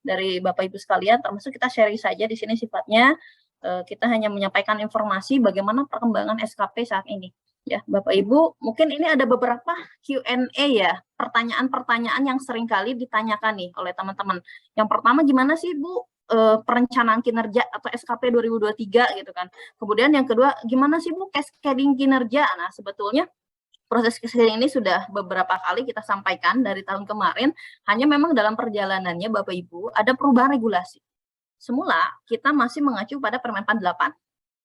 dari Bapak Ibu sekalian, termasuk kita sharing saja di sini sifatnya kita hanya menyampaikan informasi bagaimana perkembangan SKP saat ini. Ya, Bapak Ibu, mungkin ini ada beberapa Q&A ya, pertanyaan-pertanyaan yang seringkali ditanyakan nih oleh teman-teman. Yang pertama, gimana sih Bu perencanaan kinerja atau SKP 2023 gitu kan. Kemudian yang kedua, gimana sih Bu cascading kinerja? Nah, sebetulnya proses cascading ini sudah beberapa kali kita sampaikan dari tahun kemarin, hanya memang dalam perjalanannya Bapak Ibu ada perubahan regulasi. Semula kita masih mengacu pada Permenpan 8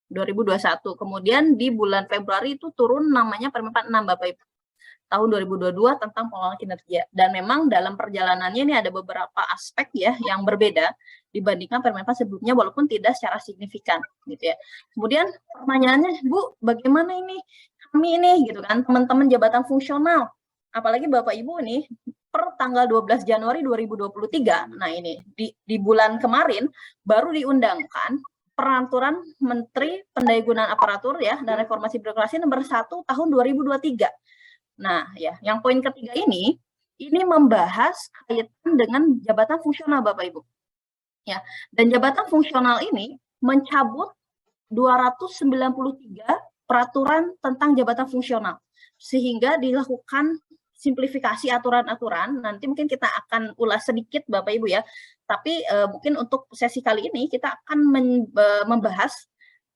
2021. Kemudian di bulan Februari itu turun namanya Permenpan 6 Bapak Ibu. Tahun 2022 tentang pengelolaan kinerja. Dan memang dalam perjalanannya ini ada beberapa aspek ya yang berbeda dibandingkan Permenpan sebelumnya walaupun tidak secara signifikan gitu ya. Kemudian pertanyaannya, Bu, bagaimana ini kami ini gitu kan teman-teman jabatan fungsional, apalagi Bapak Ibu nih per tanggal 12 Januari 2023, nah ini di bulan kemarin baru diundangkan Peraturan Menteri Pendayagunaan Aparatur ya dan Reformasi Birokrasi nomor 1 tahun 2023. Nah ya, yang poin ketiga ini membahas kaitan dengan jabatan fungsional Bapak Ibu. Ya, dan jabatan fungsional ini mencabut 293 peraturan tentang jabatan fungsional sehingga dilakukan simplifikasi aturan-aturan. Nanti mungkin kita akan ulas sedikit Bapak Ibu ya. Tapi mungkin untuk sesi kali ini kita akan membahas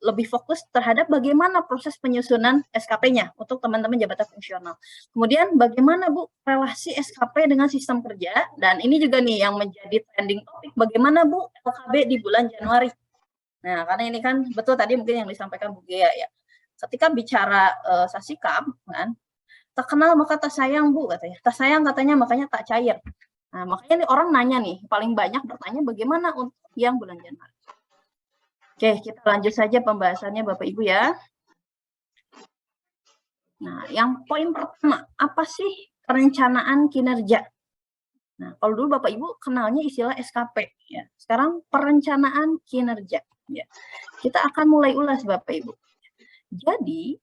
lebih fokus terhadap bagaimana proses penyusunan SKP-nya untuk teman-teman jabatan fungsional. Kemudian bagaimana Bu relasi SKP dengan sistem kerja, dan ini juga nih yang menjadi trending topik, bagaimana Bu LKB di bulan Januari. Nah, karena ini kan betul tadi mungkin yang disampaikan Bu Gea ya. Ketika bicara Sasikam kan, tak kenal maka tak sayang Bu katanya. Tak sayang katanya makanya tak cair. Nah, makanya nih orang nanya nih, paling banyak bertanya bagaimana untuk yang bulan Januari. Oke, kita lanjut saja pembahasannya Bapak Ibu ya. Nah, yang poin pertama, apa sih perencanaan kinerja? Nah, kalau dulu Bapak Ibu kenalnya istilah SKP ya. Sekarang perencanaan kinerja ya. Kita akan mulai ulas Bapak Ibu. Jadi,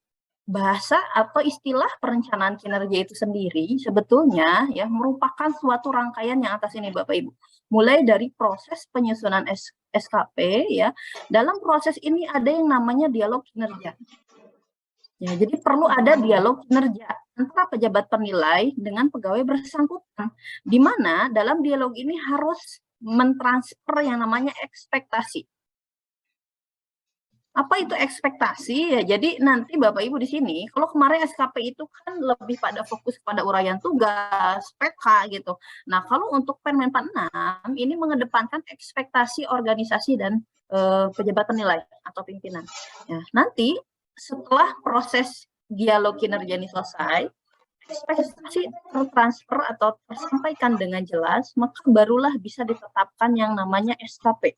bahasa atau istilah perencanaan kinerja itu sendiri sebetulnya ya merupakan suatu rangkaian yang atas ini Bapak Ibu. Mulai dari proses penyusunan SKP ya. Dalam proses ini ada yang namanya dialog kinerja. Ya, jadi perlu ada dialog kinerja antara pejabat penilai dengan pegawai bersangkutan, di mana dalam dialog ini harus mentransfer yang namanya ekspektasi. Apa itu ekspektasi? Ya, jadi nanti Bapak Ibu di sini, kalau kemarin SKP itu kan lebih pada fokus pada uraian tugas, PK gitu. Nah, kalau untuk Permenpan 6 ini mengedepankan ekspektasi organisasi dan pejabat penilai atau pimpinan. Ya, nanti setelah proses dialog kinerja ini selesai, ekspektasi tertransfer atau tersampaikan dengan jelas, maka barulah bisa ditetapkan yang namanya SKP.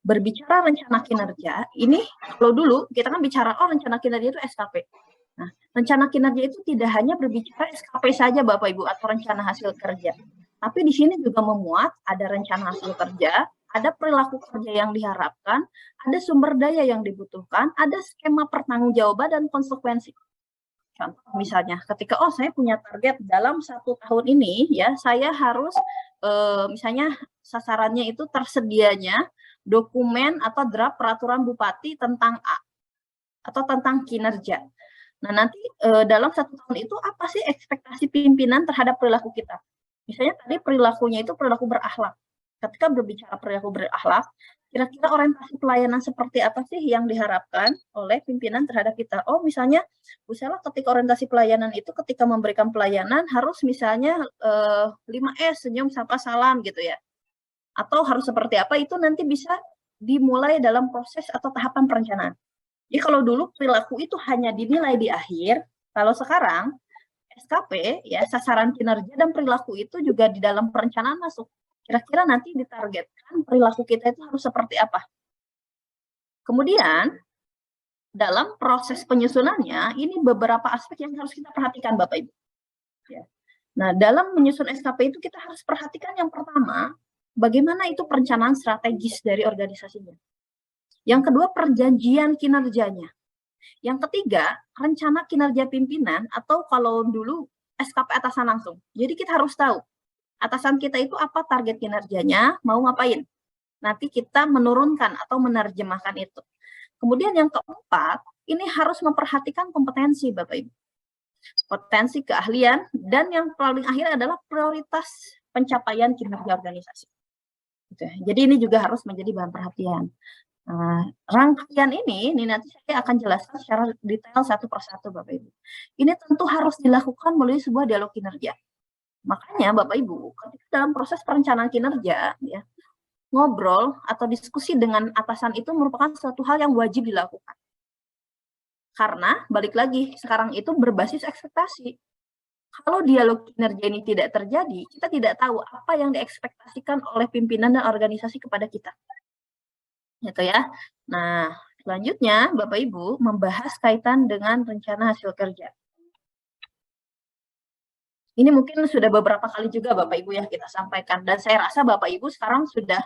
Berbicara rencana kinerja, ini kalau dulu kita kan bicara, oh rencana kinerja itu SKP. Nah, rencana kinerja itu tidak hanya berbicara SKP saja Bapak Ibu atau rencana hasil kerja. Tapi di sini juga memuat ada rencana hasil kerja, ada perilaku kerja yang diharapkan, ada sumber daya yang dibutuhkan, ada skema pertanggungjawaban dan konsekuensi. Contoh misalnya, ketika saya punya target dalam 1 tahun ini, ya saya harus misalnya sasarannya itu tersedianya dokumen atau draft peraturan bupati tentang A atau tentang kinerja. Nah nanti dalam 1 tahun itu apa sih ekspektasi pimpinan terhadap perilaku kita? Misalnya tadi perilakunya itu perilaku berakhlak. Ketika berbicara perilaku berakhlak, kira-kira orientasi pelayanan seperti apa sih yang diharapkan oleh pimpinan terhadap kita? Oh misalnya, Bu Sela ketika orientasi pelayanan itu ketika memberikan pelayanan harus misalnya 5S, senyum, sapa, salam gitu ya. Atau harus seperti apa, itu nanti bisa dimulai dalam proses atau tahapan perencanaan. Jadi kalau dulu perilaku itu hanya dinilai di akhir, kalau sekarang SKP ya sasaran kinerja dan perilaku itu juga di dalam perencanaan masuk. Kira-kira nanti ditargetkan perilaku kita itu harus seperti apa. Kemudian dalam proses penyusunannya ini beberapa aspek yang harus kita perhatikan Bapak Ibu. Ya. Nah dalam menyusun SKP itu kita harus perhatikan yang pertama, bagaimana itu perencanaan strategis dari organisasinya. Yang kedua, perjanjian kinerjanya. Yang ketiga, rencana kinerja pimpinan atau kalau dulu SKP atasan langsung. Jadi kita harus tahu Atasan kita itu apa target kinerjanya, mau ngapain. Nanti kita menurunkan atau menerjemahkan itu. Kemudian yang keempat, ini harus memperhatikan kompetensi Bapak Ibu. Potensi keahlian, dan yang paling akhir adalah prioritas pencapaian kinerja organisasi. Jadi ini juga harus menjadi bahan perhatian. Rangkaian ini nanti saya akan jelaskan secara detail satu persatu Bapak Ibu. Ini tentu harus dilakukan melalui sebuah dialog kinerja. Makanya Bapak Ibu, ketika dalam proses perencanaan kinerja, ya, ngobrol atau diskusi dengan atasan itu merupakan suatu hal yang wajib dilakukan. Karena balik lagi, sekarang itu berbasis ekspektasi. Kalau dialog kinerja ini tidak terjadi, kita tidak tahu apa yang diekspektasikan oleh pimpinan dan organisasi kepada kita. Gitu ya. Nah, selanjutnya Bapak Ibu membahas kaitan dengan rencana hasil kerja. Ini mungkin sudah beberapa kali juga Bapak Ibu ya kita sampaikan, dan saya rasa Bapak Ibu sekarang sudah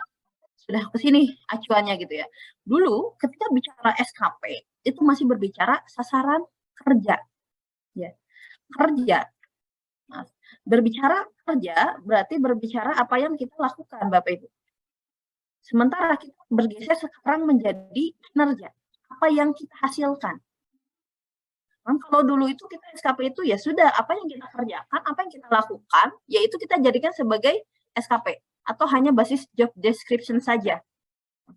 ke sini acuannya gitu ya. Dulu ketika bicara SKP itu masih berbicara sasaran kerja. Ya. Kerja. Nah, berbicara kerja berarti berbicara apa yang kita lakukan Bapak Ibu. Sementara kita bergeser sekarang menjadi kinerja. Apa yang kita hasilkan. Kan kalau dulu itu kita SKP itu ya sudah apa yang kita kerjakan, apa yang kita lakukan, yaitu kita jadikan sebagai SKP atau hanya basis job description saja.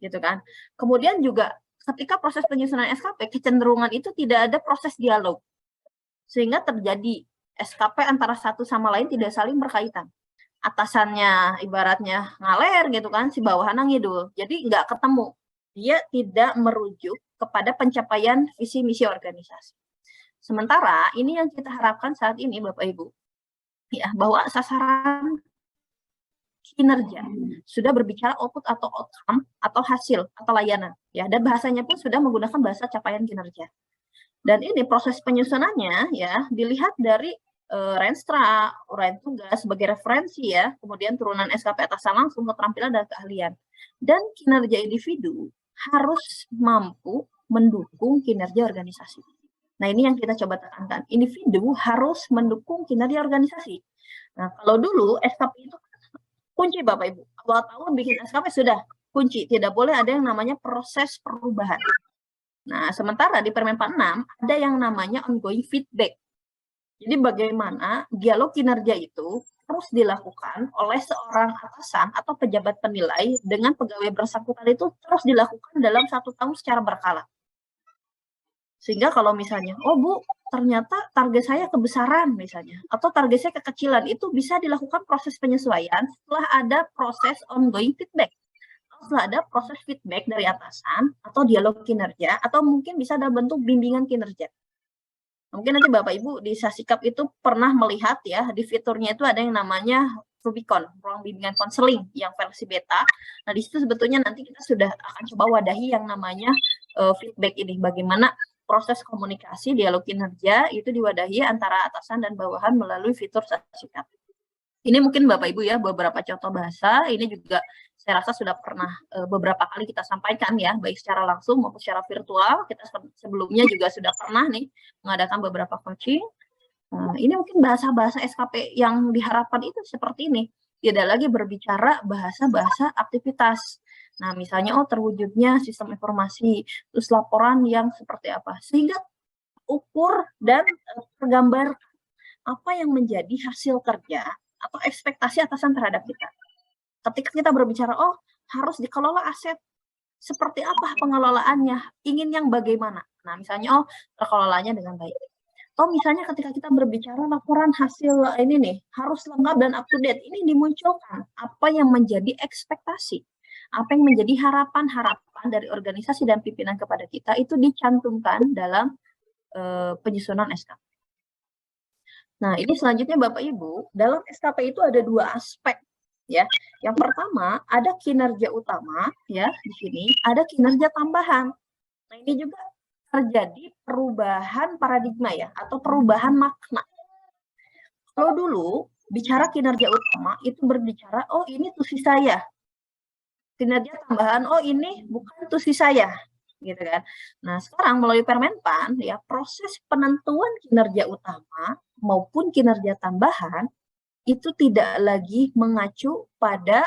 Gitu kan. Kemudian juga ketika proses penyusunan SKP, kecenderungan itu tidak ada proses dialog. Sehingga terjadi SKP antara satu sama lain tidak saling berkaitan. Atasannya ibaratnya ngaler gitu kan, si bawahannya ngidul. Jadi nggak ketemu. Dia tidak merujuk kepada pencapaian visi misi organisasi. Sementara ini yang kita harapkan saat ini Bapak Ibu, ya, bahwa sasaran kinerja sudah berbicara output atau outcome atau hasil atau layanan, ya, dan bahasanya pun sudah menggunakan bahasa capaian kinerja. Dan ini proses penyusunannya ya dilihat dari Renstra, uraian tugas sebagai referensi ya, kemudian turunan SKP atasan langsung, keterampilan dan keahlian. Dan kinerja individu harus mampu mendukung kinerja organisasi. Nah, ini yang kita coba tekankan. Individu harus mendukung kinerja organisasi. Nah, kalau dulu SKP itu kunci Bapak Ibu. Awal tahun bikin SKP sudah kunci. Tidak boleh ada yang namanya proses perubahan. Nah, sementara di Permen 46 ada yang namanya ongoing feedback. Jadi bagaimana dialog kinerja itu terus dilakukan oleh seorang atasan atau pejabat penilai dengan pegawai bersangkutan itu terus dilakukan dalam 1 tahun secara berkala. Sehingga kalau misalnya, oh Bu, ternyata target saya kebesaran misalnya, atau target saya kekecilan, itu bisa dilakukan proses penyesuaian setelah ada proses ongoing feedback. Setelah ada proses feedback dari atasan, atau dialog kinerja, atau mungkin bisa dalam bentuk bimbingan kinerja. Mungkin nanti Bapak Ibu di Sasikap itu pernah melihat ya, di fiturnya itu ada yang namanya Rubicon, ruang bimbingan konseling yang versi beta. Nah, di situ sebetulnya nanti kita sudah akan coba wadahi yang namanya feedback ini, bagaimana proses komunikasi, dialog kinerja itu diwadahi antara atasan dan bawahan melalui fitur Sasikap. Ini mungkin Bapak Ibu ya beberapa contoh bahasa, ini juga saya rasa sudah pernah beberapa kali kita sampaikan ya, baik secara langsung maupun secara virtual. Kita sebelumnya juga sudah pernah nih mengadakan beberapa coaching. Ini mungkin bahasa-bahasa SKP yang diharapkan itu seperti ini. Tidak lagi berbicara bahasa-bahasa aktivitas. Nah, misalnya terwujudnya sistem informasi, terus laporan yang seperti apa. Sehingga ukur dan tergambar apa yang menjadi hasil kerja atau ekspektasi atasan terhadap kita. Ketika kita berbicara, oh harus dikelola aset, seperti apa pengelolaannya, ingin yang bagaimana. Nah, misalnya, oh terkelolanya dengan baik. Atau misalnya ketika kita berbicara laporan hasil ini nih, harus lengkap dan up to date, ini dimunculkan apa yang menjadi ekspektasi, apa yang menjadi harapan-harapan dari organisasi dan pimpinan kepada kita, itu dicantumkan dalam penyusunan SKP. Nah, ini selanjutnya Bapak Ibu, dalam SKP itu ada 2 aspek ya. Yang pertama ada kinerja utama ya, di sini ada kinerja tambahan. Nah, ini juga terjadi perubahan paradigma ya, atau perubahan makna. Kalau dulu bicara kinerja utama itu berbicara, oh ini tusi saya. Kinerja tambahan, oh ini bukan tusi saya, gitu kan. Nah, sekarang melalui Permenpan ya, proses penentuan kinerja utama maupun kinerja tambahan itu tidak lagi mengacu pada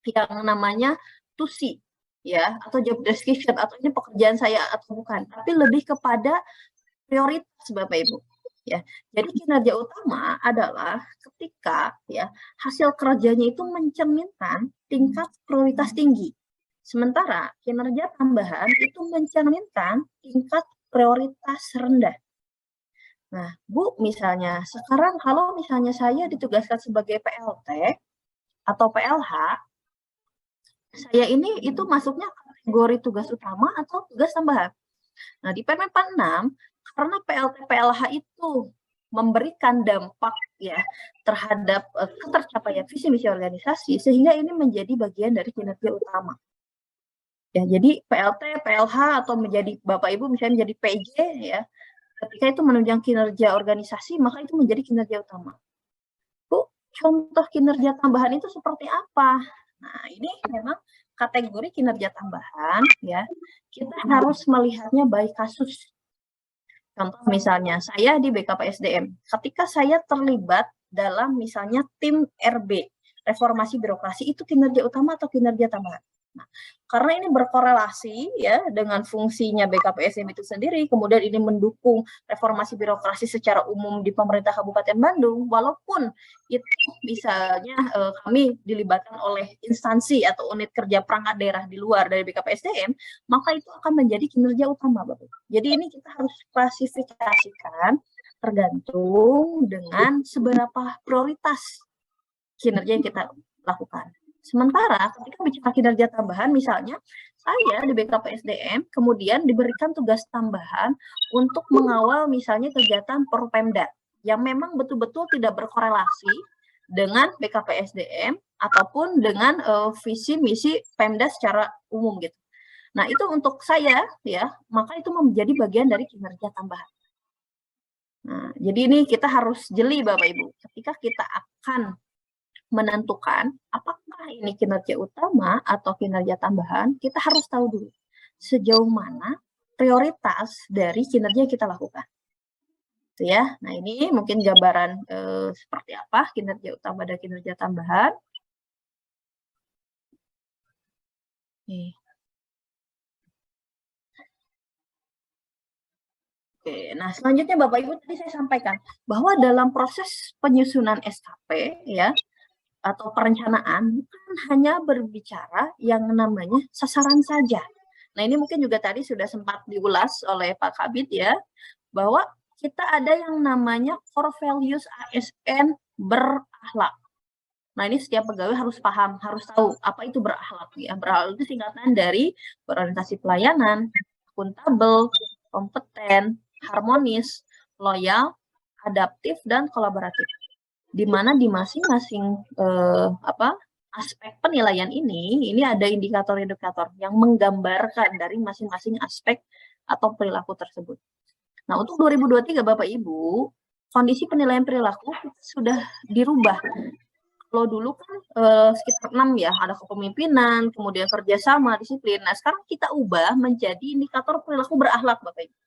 yang namanya tusi, ya, atau job description, atau ini pekerjaan saya atau bukan, tapi lebih kepada prioritas Bapak Ibu. Ya, jadi kinerja utama adalah ketika ya hasil kerjanya itu mencerminkan tingkat prioritas tinggi. Sementara kinerja tambahan itu mencerminkan tingkat prioritas rendah. Nah, Bu, misalnya sekarang kalau misalnya saya ditugaskan sebagai PLT atau PLH, saya ini itu masuknya kategori tugas utama atau tugas tambahan. Nah, di Permen 46, karena PLT-PLH itu memberikan dampak ya terhadap ketercapaian visi misi organisasi, sehingga ini menjadi bagian dari kinerja utama. Ya, jadi PLT, PLH atau menjadi Bapak Ibu misalnya menjadi PJ ya, ketika itu menunjang kinerja organisasi, maka itu menjadi kinerja utama. Bu, contoh kinerja tambahan itu seperti apa? Nah, ini memang kategori kinerja tambahan ya, kita harus melihatnya by kasus. Contoh misalnya, saya di BKPSDM, ketika saya terlibat dalam misalnya tim RB, reformasi birokrasi, itu kinerja utama atau kinerja tambahan? Nah, karena ini berkorelasi ya dengan fungsinya BKPSDM itu sendiri, kemudian ini mendukung reformasi birokrasi secara umum di pemerintah Kabupaten Bandung, walaupun itu misalnya kami dilibatkan oleh instansi atau unit kerja perangkat daerah di luar dari BKPSDM, maka itu akan menjadi kinerja utama, Bapak. Jadi ini kita harus klasifikasikan tergantung dengan seberapa prioritas kinerja yang kita lakukan. Sementara ketika bicara kinerja tambahan, misalnya saya di BKPSDM kemudian diberikan tugas tambahan untuk mengawal misalnya kegiatan Porpemda yang memang betul-betul tidak berkorelasi dengan BKPSDM ataupun dengan visi misi Pemda secara umum gitu. Nah, itu untuk saya ya, maka itu menjadi bagian dari kinerja tambahan. Nah, jadi ini kita harus jeli Bapak Ibu. Ketika kita akan menentukan apakah ini kinerja utama atau kinerja tambahan, kita harus tahu dulu sejauh mana prioritas dari kinerja yang kita lakukan. Itu ya. Nah, ini mungkin gambaran seperti apa kinerja utama dan kinerja tambahan. Oke. Oke, nah selanjutnya Bapak Ibu tadi saya sampaikan bahwa dalam proses penyusunan SKP ya atau perencanaan bukan hanya berbicara yang namanya sasaran saja. Nah, ini mungkin juga tadi sudah sempat diulas oleh Pak Kabid ya, bahwa kita ada yang namanya core values ASN berakhlak. Nah, ini setiap pegawai harus paham, harus tahu apa itu berakhlak ya. Berakhlak itu singkatan dari berorientasi pelayanan, akuntabel, kompeten, harmonis, loyal, adaptif, dan kolaboratif. Di mana di masing-masing aspek penilaian ini ada indikator-indikator yang menggambarkan dari masing-masing aspek atau perilaku tersebut. Nah, untuk 2023 Bapak Ibu, kondisi penilaian perilaku sudah dirubah. Kalau dulu kan sekitar 6 ya, ada kepemimpinan, kemudian kerjasama, disiplin. Nah, sekarang kita ubah menjadi indikator perilaku berakhlak Bapak Ibu.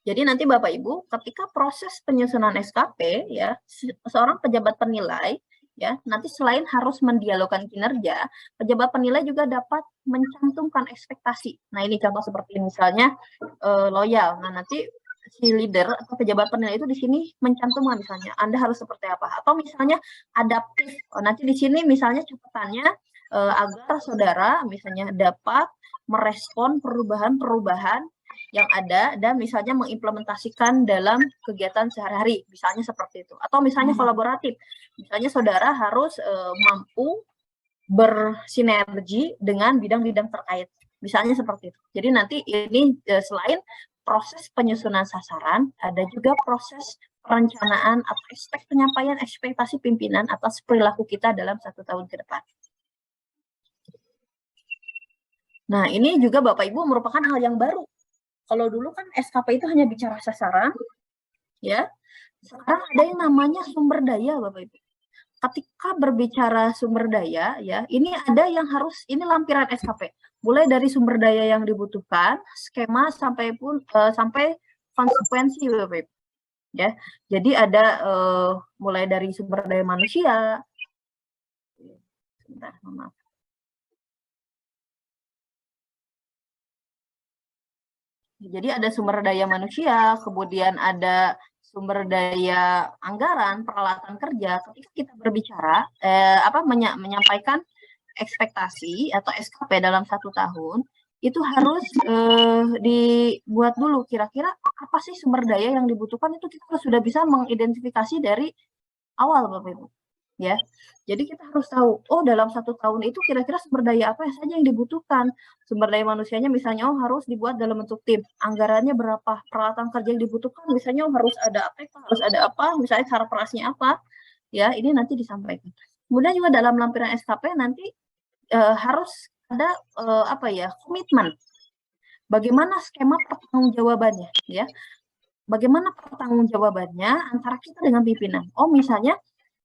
Jadi nanti Bapak Ibu, ketika proses penyusunan SKP ya, seorang pejabat penilai ya, nanti selain harus mendialogkan kinerja, pejabat penilai juga dapat mencantumkan ekspektasi. Nah, ini contoh seperti misalnya loyal. Nah, nanti si leader atau pejabat penilai itu di sini mencantumkan misalnya Anda harus seperti apa, atau misalnya adaptif. Nanti di sini misalnya catatannya agar saudara misalnya dapat merespon perubahan-perubahan yang ada dan misalnya mengimplementasikan dalam kegiatan sehari-hari, misalnya seperti itu. Atau misalnya kolaboratif, misalnya saudara harus mampu bersinergi dengan bidang-bidang terkait, misalnya seperti itu. Jadi nanti ini selain proses penyusunan sasaran, ada juga proses perencanaan atau aspek penyampaian ekspektasi pimpinan atas perilaku kita dalam 1 tahun ke depan. Nah, ini juga Bapak Ibu merupakan hal yang baru. Kalau dulu kan SKP itu hanya bicara sasaran, ya. Sekarang ada yang namanya sumber daya, Bapak Ibu. Ketika berbicara sumber daya, ya, ini ada yang harus, ini lampiran SKP. Mulai dari sumber daya yang dibutuhkan, skema sampai konsekuensi, Bapak Ibu. ya. Jadi ada mulai dari sumber daya manusia. Sebentar, maaf. Jadi ada sumber daya manusia, kemudian ada sumber daya anggaran, peralatan kerja. Ketika kita berbicara, menyampaikan ekspektasi atau SKP dalam 1 tahun, itu harus dibuat dulu kira-kira apa sih sumber daya yang dibutuhkan, itu kita sudah bisa mengidentifikasi dari awal, Bapak Ibu. Ya, jadi kita harus tahu, oh dalam 1 tahun itu kira-kira sumber daya apa saja yang dibutuhkan. Sumber daya manusianya misalnya, oh harus dibuat dalam bentuk tim, anggarannya berapa, peralatan kerja yang dibutuhkan, misalnya oh, harus ada APK, harus ada apa, misalnya cara operasinya apa, ya ini nanti disampaikan. Kemudian juga dalam lampiran SKP nanti harus ada komitmen. Bagaimana skema pertanggungjawabannya, ya? Bagaimana pertanggungjawabannya antara kita dengan pimpinan? Oh misalnya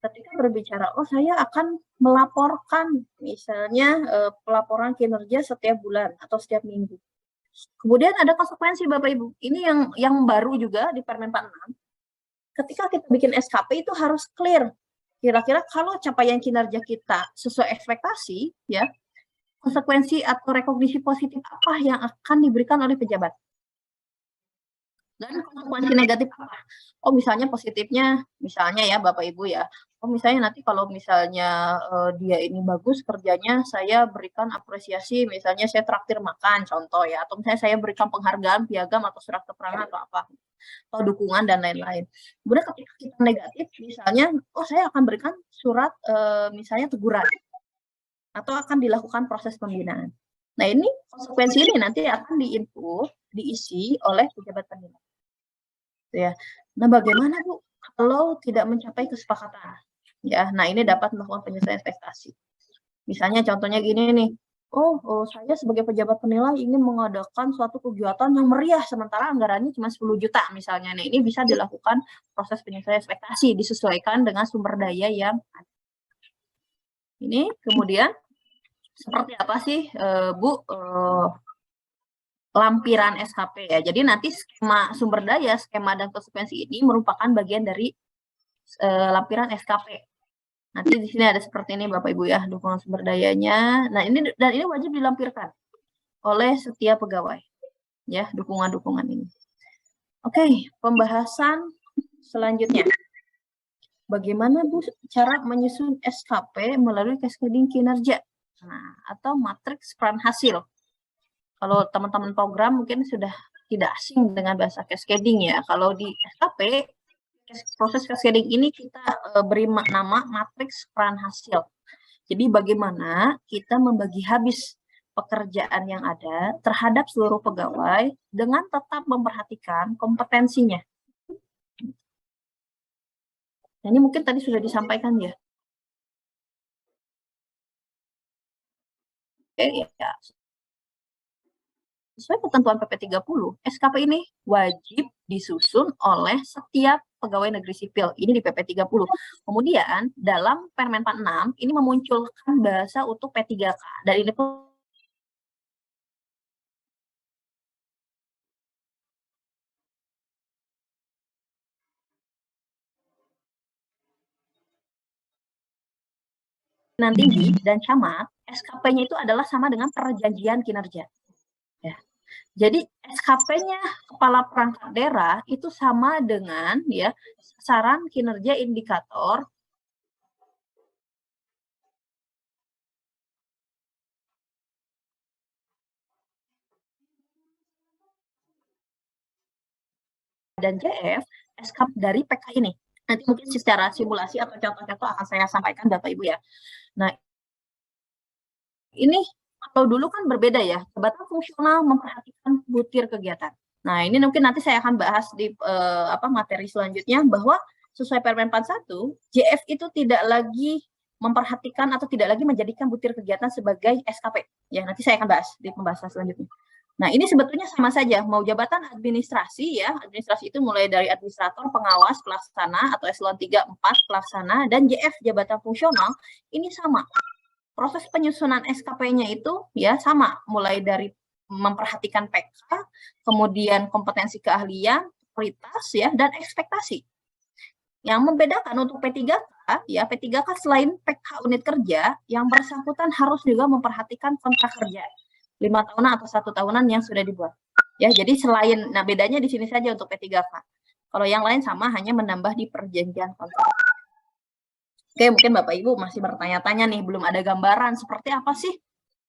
ketika berbicara, oh saya akan melaporkan misalnya pelaporan kinerja setiap bulan atau setiap minggu. Kemudian ada konsekuensi Bapak Ibu. Ini yang baru juga di Permen 46. Ketika kita bikin SKP itu harus clear. Kira-kira kalau capaian kinerja kita sesuai ekspektasi, ya konsekuensi atau rekognisi positif apa yang akan diberikan oleh pejabat. Dan konsekuensi negatif apa? Oh misalnya positifnya, misalnya ya Bapak Ibu ya, oh misalnya nanti kalau misalnya dia ini bagus kerjanya, saya berikan apresiasi, misalnya saya traktir makan, contoh ya, atau misalnya saya berikan penghargaan, piagam atau surat keterangan atau apa, atau dukungan dan lain-lain. Kemudian ketika kita negatif, misalnya, oh saya akan berikan surat misalnya teguran, atau akan dilakukan proses pembinaan. Nah ini konsekuensi ini nanti akan diisi oleh pejabat penilai. Ya. Nah, bagaimana Bu kalau tidak mencapai kesepakatan? Ya, nah ini dapat melakukan penyesuaian ekspektasi. Misalnya contohnya gini nih, saya sebagai pejabat penilai ingin mengadakan suatu kegiatan yang meriah sementara anggarannya cuma 10 juta misalnya. Nah, ini bisa dilakukan proses penyesuaian ekspektasi, disesuaikan dengan sumber daya yang ada. Ini kemudian seperti apa sih Bu lampiran SKP ya. Jadi nanti skema sumber daya, skema dan konsekuensi ini merupakan bagian dari lampiran SKP. Nanti di sini ada seperti ini Bapak Ibu ya, dukungan sumber dayanya. Nah, ini wajib dilampirkan oleh setiap pegawai. Ya, dukungan-dukungan ini. Oke, pembahasan selanjutnya. Bagaimana Bu cara menyusun SKP melalui cascading kinerja? Nah, atau matriks peran hasil. Kalau teman-teman program mungkin sudah tidak asing dengan bahasa cascading ya. Kalau di SKP, proses cascading ini kita beri nama matriks peran hasil. Jadi bagaimana kita membagi habis pekerjaan yang ada terhadap seluruh pegawai dengan tetap memperhatikan kompetensinya. Nah, ini mungkin tadi sudah disampaikan ya. Oke, ya. Sesuai ketentuan PP 30, SKP ini wajib disusun oleh setiap pegawai negeri sipil. Ini di PP 30. Kemudian dalam Permen 46 ini memunculkan bahasa untuk P3K. Dan ini pun tinggi dan camat, SKP-nya itu adalah sama dengan perjanjian kinerja. Ya. Jadi SKP-nya kepala perangkat daerah itu sama dengan ya sasaran kinerja indikator dan JF SKP dari PK ini. Nanti mungkin secara simulasi atau contoh-contoh akan saya sampaikan Bapak Ibu ya. Nah, ini kalau dulu kan berbeda ya, jabatan fungsional memperhatikan butir kegiatan. Nah, ini mungkin nanti saya akan bahas di materi selanjutnya bahwa sesuai Permen 41, JF itu tidak lagi memperhatikan atau tidak lagi menjadikan butir kegiatan sebagai SKP. Ya, nanti saya akan bahas di pembahasan selanjutnya. Nah, ini sebetulnya sama saja, mau jabatan administrasi ya, administrasi itu mulai dari administrator, pengawas, pelaksana, atau eselon 3, 4, pelaksana, dan JF, jabatan fungsional, ini sama. Proses penyusunan SKP-nya itu ya sama, mulai dari memperhatikan PK, kemudian kompetensi keahlian, prioritas ya dan ekspektasi. Yang membedakan untuk P3K ya, P3K selain PK unit kerja, yang bersangkutan harus juga memperhatikan kontrak kerja 5 tahunan atau 1 tahunan yang sudah dibuat. Ya, jadi selain, nah bedanya di sini saja untuk P3K. Kalau yang lain sama, hanya menambah di perjanjian kontrak. Oke, mungkin Bapak Ibu masih bertanya-tanya nih, belum ada gambaran seperti apa sih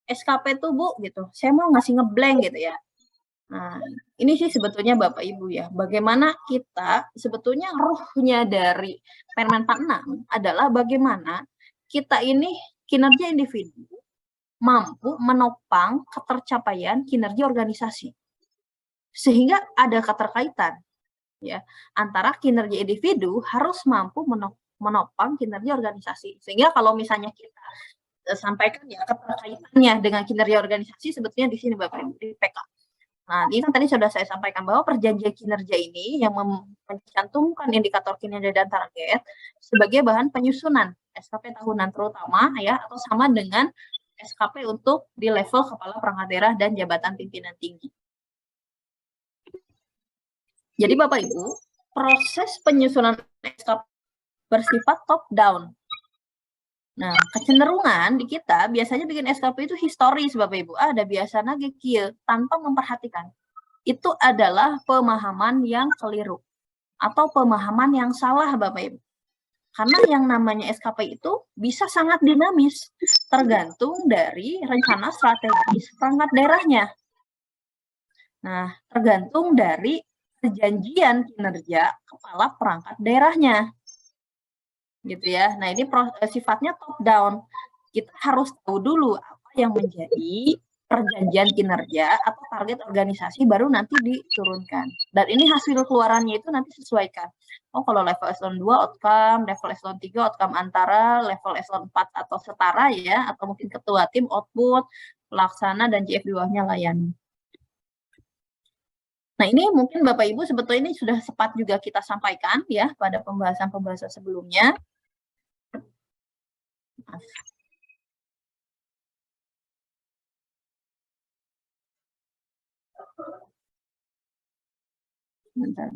SKP itu Bu gitu. Saya mau ngasih ngeblank gitu ya. Nah, ini sih sebetulnya Bapak Ibu ya, bagaimana kita sebetulnya ruhnya dari Permen 46 adalah bagaimana kita ini kinerja individu mampu menopang ketercapaian kinerja organisasi. Sehingga ada keterkaitan ya antara kinerja individu harus mampu menopang kinerja organisasi. Sehingga kalau misalnya kita sampaikan ya keterkaitannya dengan kinerja organisasi sebetulnya di sini Bapak Ibu di PK. Nah, ini kan tadi sudah saya sampaikan bahwa perjanjian kinerja ini yang mencantumkan indikator kinerja dan target sebagai bahan penyusunan SKP tahunan terutama ya, atau sama dengan SKP untuk di level kepala perangkat daerah dan jabatan pimpinan tinggi. Jadi Bapak Ibu, proses penyusunan SKP bersifat top down. Nah, kecenderungan di kita biasanya bikin SKP itu historis Bapak Ibu. Ada biasanya kieu tanpa memperhatikan. Itu adalah pemahaman yang keliru atau pemahaman yang salah Bapak Ibu. Karena yang namanya SKP itu bisa sangat dinamis, tergantung dari rencana strategis perangkat daerahnya. Nah, tergantung dari perjanjian kinerja kepala perangkat daerahnya. Gitu ya. Nah, ini sifatnya top down. Kita harus tahu dulu apa yang menjadi perjanjian kinerja atau target organisasi, baru nanti diturunkan. Dan ini hasil keluarannya itu nanti sesuaikan. Oh, kalau level eselon 2 outcome, level eselon 3 outcome antara, level eselon 4 atau setara ya, atau mungkin ketua tim output, pelaksana dan JF di bawahnya layani. Nah, ini mungkin Bapak Ibu sebetulnya ini sudah sempat juga kita sampaikan ya pada pembahasan-pembahasan sebelumnya. Bentar,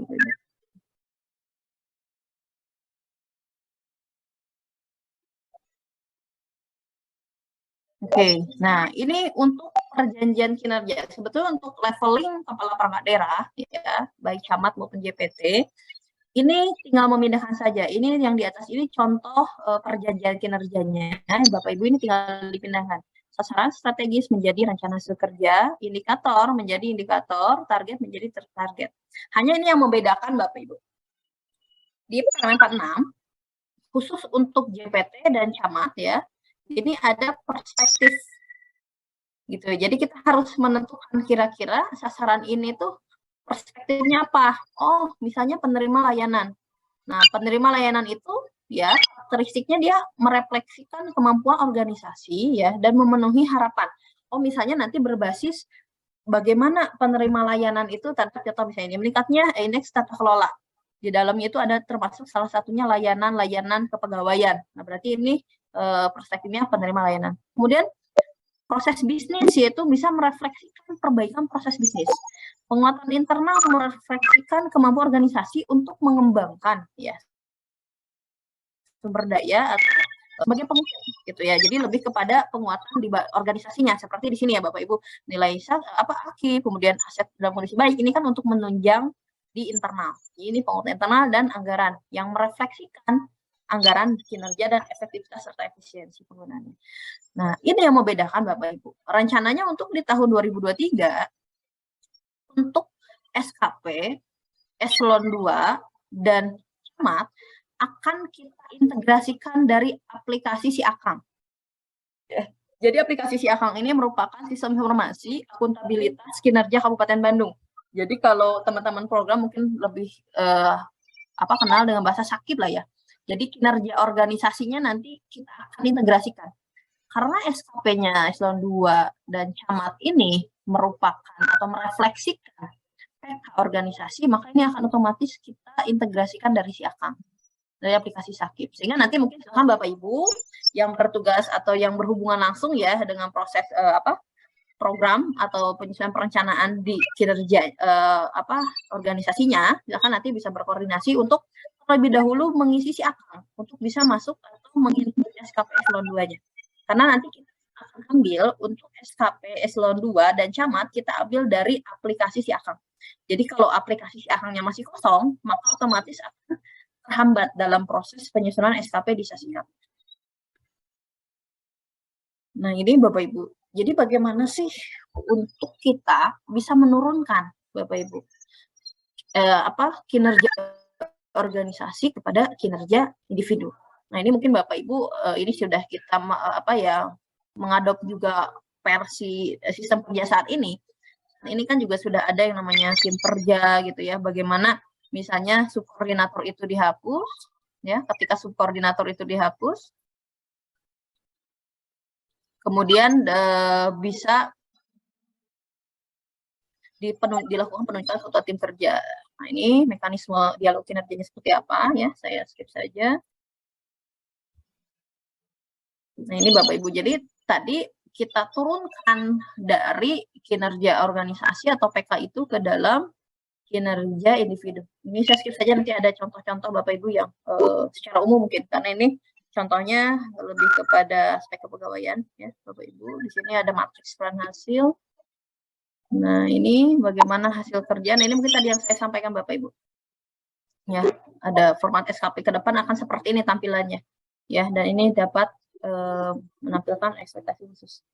Oke, nah ini untuk perjanjian kinerja. Sebetulnya untuk leveling kepala perangkat daerah, ya, baik camat maupun JPT, ini tinggal memindahkan saja. Ini yang di atas ini contoh perjanjian kinerjanya. Bapak Ibu ini tinggal dipindahkan. Sasaran strategis menjadi rencana hasil kerja, indikator menjadi indikator, target menjadi target. Hanya ini yang membedakan Bapak Ibu. Di Permen 46, khusus untuk JPT dan camat ya, ini ada perspektif gitu. Jadi kita harus menentukan kira-kira sasaran ini tuh perspektifnya apa. Oh, misalnya penerima layanan. Nah, penerima layanan itu ya karakteristiknya dia merefleksikan kemampuan organisasi ya dan memenuhi harapan. Oh, misalnya nanti berbasis bagaimana penerima layanan itu tanpa contoh misalnya meningkatnya indeks tata kelola. Di dalamnya itu ada termasuk salah satunya layanan kepegawaian. Nah, berarti ini perspektifnya penerima layanan. Kemudian proses bisnis yaitu bisa merefleksikan perbaikan proses bisnis. Penguatan internal merefleksikan kemampuan organisasi untuk mengembangkan ya sumber daya atau sebagai pengukir gitu ya. Jadi lebih kepada penguatan di organisasinya seperti di sini ya Bapak Ibu, nilai AKI, kemudian aset dalam kondisi baik. Ini kan untuk menunjang di internal. Ini penguatan internal dan anggaran yang merefleksikan anggaran, kinerja, dan efektivitas serta efisiensi penggunaannya. Nah, ini yang membedakan Bapak Ibu. Rencananya untuk di tahun 2023, untuk SKP, eselon 2, dan camat, akan kita integrasikan dari aplikasi Si Akang. Jadi aplikasi Si Akang ini merupakan sistem informasi akuntabilitas kinerja Kabupaten Bandung. Jadi kalau teman-teman program mungkin lebih kenal dengan bahasa sakit lah ya. Jadi kinerja organisasinya nanti kita akan integrasikan. Karena SKP-nya eselon 2 dan camat ini merupakan atau merefleksikan PK organisasi, maka ini akan otomatis kita integrasikan dari Si Akang, dari aplikasi Sakip. Sehingga nanti mungkin silakan Bapak Ibu yang bertugas atau yang berhubungan langsung ya dengan proses program atau penyesuaian perencanaan di kinerja organisasinya, silakan nanti bisa berkoordinasi untuk terlebih dahulu mengisi si akang untuk bisa masuk atau menginput SKP eselon 2-nya. Karena nanti kita akan ambil untuk SKP eselon 2 dan camat, kita ambil dari aplikasi si akang. Jadi kalau aplikasi si akangnya masih kosong, maka otomatis akan terhambat dalam proses penyusunan SKP di Sasikap. Nah, ini Bapak Ibu. Jadi bagaimana sih untuk kita bisa menurunkan Bapak Ibu kinerja organisasi kepada kinerja individu. Nah, ini mungkin Bapak Ibu ini sudah kita mengadop juga versi sistem kerja saat ini. Ini kan juga sudah ada yang namanya tim kerja gitu ya. Bagaimana misalnya subkoordinator itu dihapus ya, ketika subkoordinator itu dihapus, kemudian bisa dilakukan penunjukan ketua tim kerja. Nah, ini mekanisme dialog kinerjanya seperti apa ya, saya skip saja. Nah, ini Bapak Ibu, jadi tadi kita turunkan dari kinerja organisasi atau PK itu ke dalam kinerja individu. Ini saya skip saja, nanti ada contoh-contoh Bapak Ibu yang secara umum mungkin, karena ini contohnya lebih kepada aspek kepegawaian ya Bapak Ibu. Di sini ada matriks peran hasil. Nah, ini bagaimana hasil kerja. Nah, ini mungkin tadi yang saya sampaikan Bapak Ibu. Ya, ada format SKP ke depan akan seperti ini tampilannya. Ya, dan ini dapat menampilkan ekspektasi khusus.